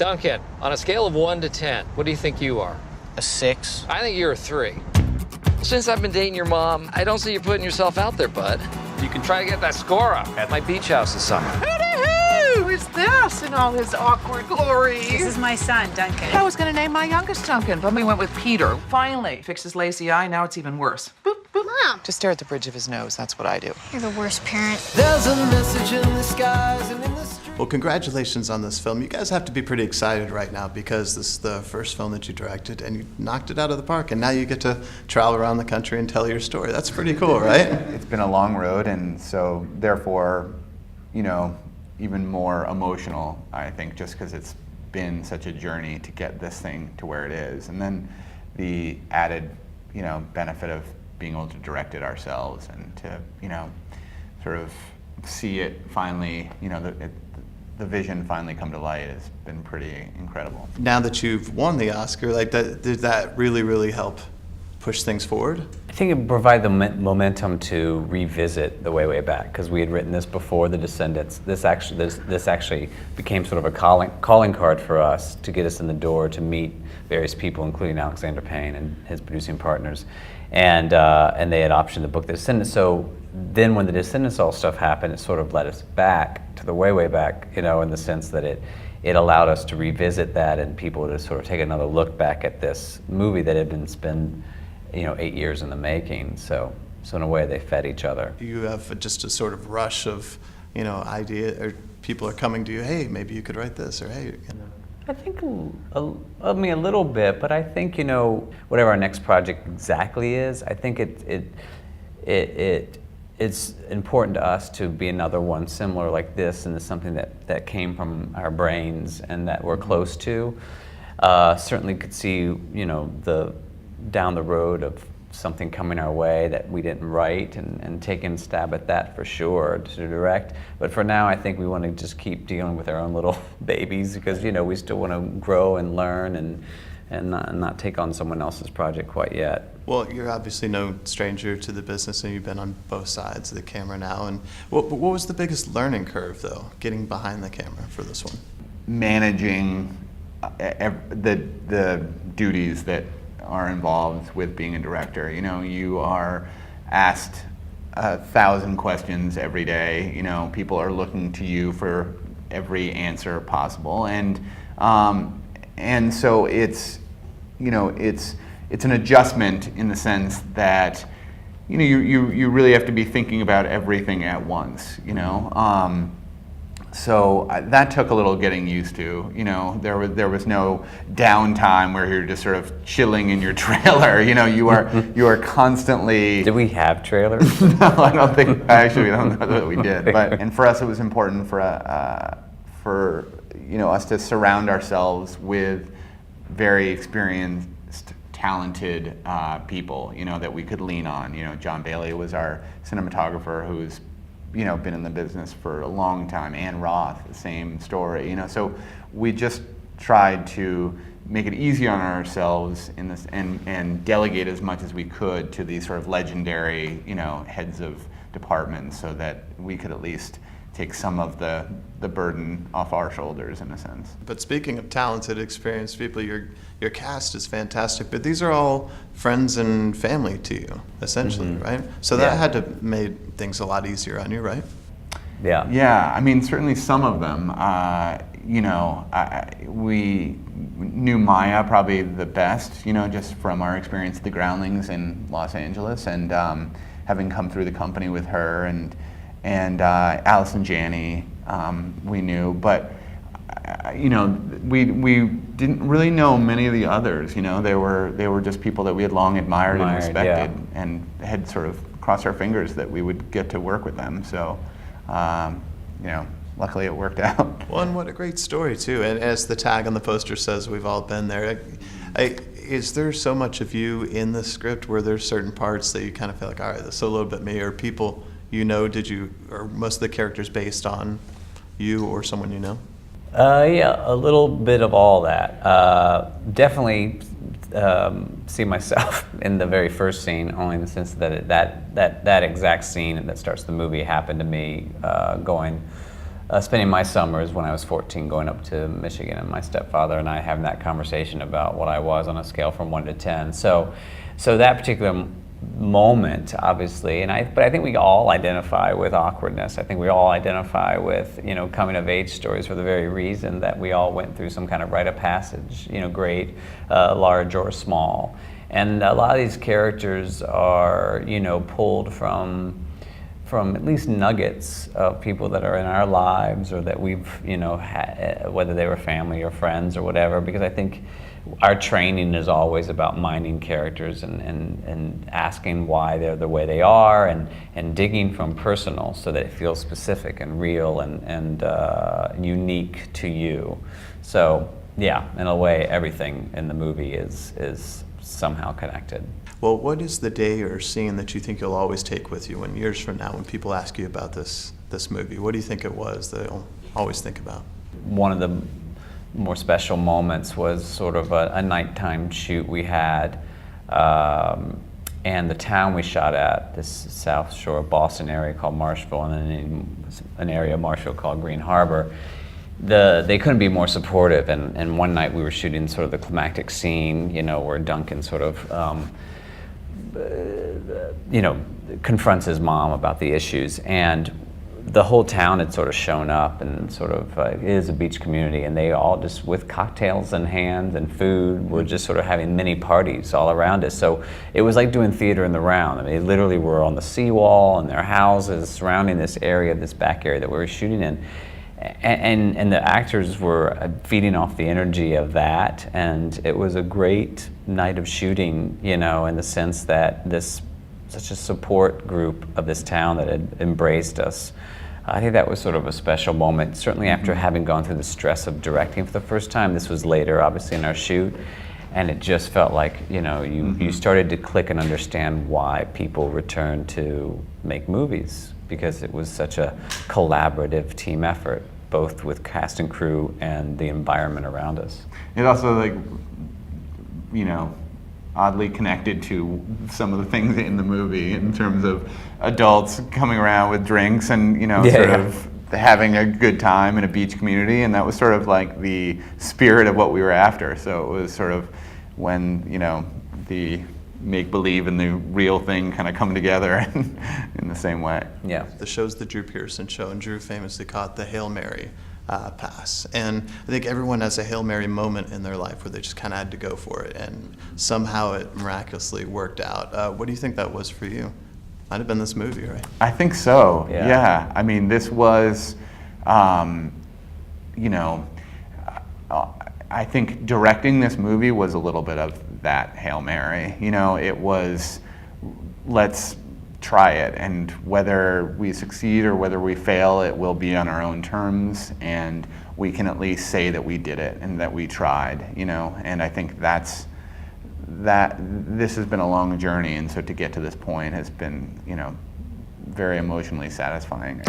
Duncan, on a scale of 1 to 10, what do you think you are? A 6. I think you're a 3. Since I've been dating your mom, I don't see you putting yourself out there, bud. You can try to get that score up at my beach house this summer. Who is this in all his awkward glory? This is my son, Duncan. I was gonna name my youngest Duncan, but we went with Peter. Finally, fixed his lazy eye, now it's even worse. Boop, boop. Mom. Just stare at the bridge of his nose, that's what I do. You're the worst parent. There's a message in the skies and in the streets. Well, congratulations on this film. You guys have to be pretty excited right now because this is the first film that you directed and you knocked it out of the park, and now you get to travel around the country and tell your story. That's pretty cool, right? It's been a long road, and so therefore, you know, even more emotional, I think, just because it's been such a journey to get this thing to where it is. And then the added, you know, benefit of being able to direct it ourselves and to, you know, sort of see it finally, you know, the vision finally come to light has been pretty incredible. Now that you've won the Oscar, like did that really help push things forward? I think it provided the momentum to revisit The Way Back, because we had written this before The Descendants. This actually became sort of a calling card for us to get us in the door to meet various people, including Alexander Payne and his producing partners, and they had optioned the book The Descendants. So then when The Descendants all stuff happened, it sort of led us back to The Way Back, you know, in the sense that it allowed us to revisit that and people to sort of take another look back at this movie that had been spent, you know, 8 years in the making. So in a way, they fed each other. You have just a sort of rush of, you know, idea, or people are coming to you, hey, maybe you could write this, or hey, you know. I think, I mean, a little bit, but I think, you know, whatever our next project exactly is, I think it's important to us to be another one similar like this, and it's something that came from our brains and that we're close to. Certainly could see, you know, down the road of something coming our way that we didn't write, and taking a stab at that for sure to direct. But for now, I think we want to just keep dealing with our own little babies, because, you know, we still want to grow and learn and not take on someone else's project quite yet. Well, you're obviously no stranger to the business, and you've been on both sides of the camera now. And what was the biggest learning curve, though, getting behind the camera for this one? Managing the duties that are involved with being a director. You know, you are asked 1,000 questions every day. You know, people are looking to you for every answer possible, and so it's, you know, it's an adjustment in the sense that, you know, you really have to be thinking about everything at once. You know. So that took a little getting used to. You know, there was no downtime where you're just sort of chilling in your trailer. You know, you are constantly. Did we have trailers? No, I don't think. Actually, I don't know that we did. But and for us, it was important for you know, us to surround ourselves with very experienced, talented people. You know, that we could lean on. You know, John Bailey was our cinematographer, who's, you know, been in the business for a long time. Ann Roth, the same story, you know. So we just tried to make it easy on ourselves in this, and delegate as much as we could to these sort of legendary, you know, heads of departments, so that we could at least take some of the burden off our shoulders, in a sense. But speaking of talented, experienced people, your cast is fantastic, but these are all friends and family to you, essentially, right? So that had to made things a lot easier on you, right? Yeah. Yeah, I mean, certainly some of them. You know, we knew Maya probably the best, you know, just from our experience at the Groundlings in Los Angeles, and having come through the company with her, and Allison Janney, we knew, but you know, we didn't really know many of the others. You know, they were just people that we had long admired and respected, and had sort of crossed our fingers that we would get to work with them. So, you know, luckily it worked out. Well, and what a great story too. And as the tag on the poster says, we've all been there. Is there so much of you in the script where there's certain parts that you kind of feel like, all right, this is a little bit me, or people, you know, or most of the characters based on you or someone you know? Yeah, a little bit of all that. Definitely see myself in the very first scene, only in the sense that that exact scene that starts the movie happened to me going spending my summers when I was 14 going up to Michigan, and my stepfather and I having that conversation about what I was on a scale from 1 to 10. So that particular moment, obviously, but I think we all identify with awkwardness. I think we all identify with, coming of age stories for the very reason that we all went through some kind of rite of passage, great, large or small. And a lot of these characters are, pulled from at least nuggets of people that are in our lives, or that we've, had, whether they were family or friends or whatever, because I think our training is always about mining characters and asking why they're the way they are, and digging from personal so that it feels specific and real and unique to you. So yeah, in a way, everything in the movie is somehow connected. Well, what is the day or scene that you think you'll always take with you when years from now, when people ask you about this movie? What do you think it was that you'll always think about? One of the more special moments was sort of a nighttime shoot we had, and the town we shot at, this South Shore of Boston area called Marshville, and then an area of Marshville called Green Harbor. They couldn't be more supportive, and one night we were shooting sort of the climactic scene, where Duncan sort of confronts his mom about the issues, and the whole town had sort of shown up, and sort of it is a beach community, and they all just, with cocktails in hand and food, were just sort of having mini parties all around us. So it was like doing theater in the round. I mean, they literally were on the seawall in their houses surrounding this area, this back area that we were shooting in. And the actors were feeding off the energy of that, and it was a great night of shooting, in the sense that such a support group of this town that had embraced us. I think that was sort of a special moment, certainly after having gone through the stress of directing for the first time. This was later, obviously, in our shoot, and it just felt like, you started to click and understand why people returned to make movies, because it was such a collaborative team effort, both with cast and crew and the environment around us. It also, oddly connected to some of the things in the movie in terms of adults coming around with drinks and, of having a good time in a beach community, and that was sort of like the spirit of what we were after. So it was sort of when, the make-believe and the real thing kind of come together in the same way. Yeah. The show's the Drew Pearson show, and Drew famously caught the Hail Mary pass. And I think everyone has a Hail Mary moment in their life where they just kind of had to go for it, and somehow it miraculously worked out. What do you think that was for you? Might have been this movie, right? I think so, Yeah. yeah. I mean, this was, I think directing this movie was a little bit of that Hail Mary. It was, let's try it, and whether we succeed or whether we fail, it will be on our own terms, and we can at least say that we did it and that we tried, and I think this has been a long journey, and so to get to this point has been, very emotionally satisfying.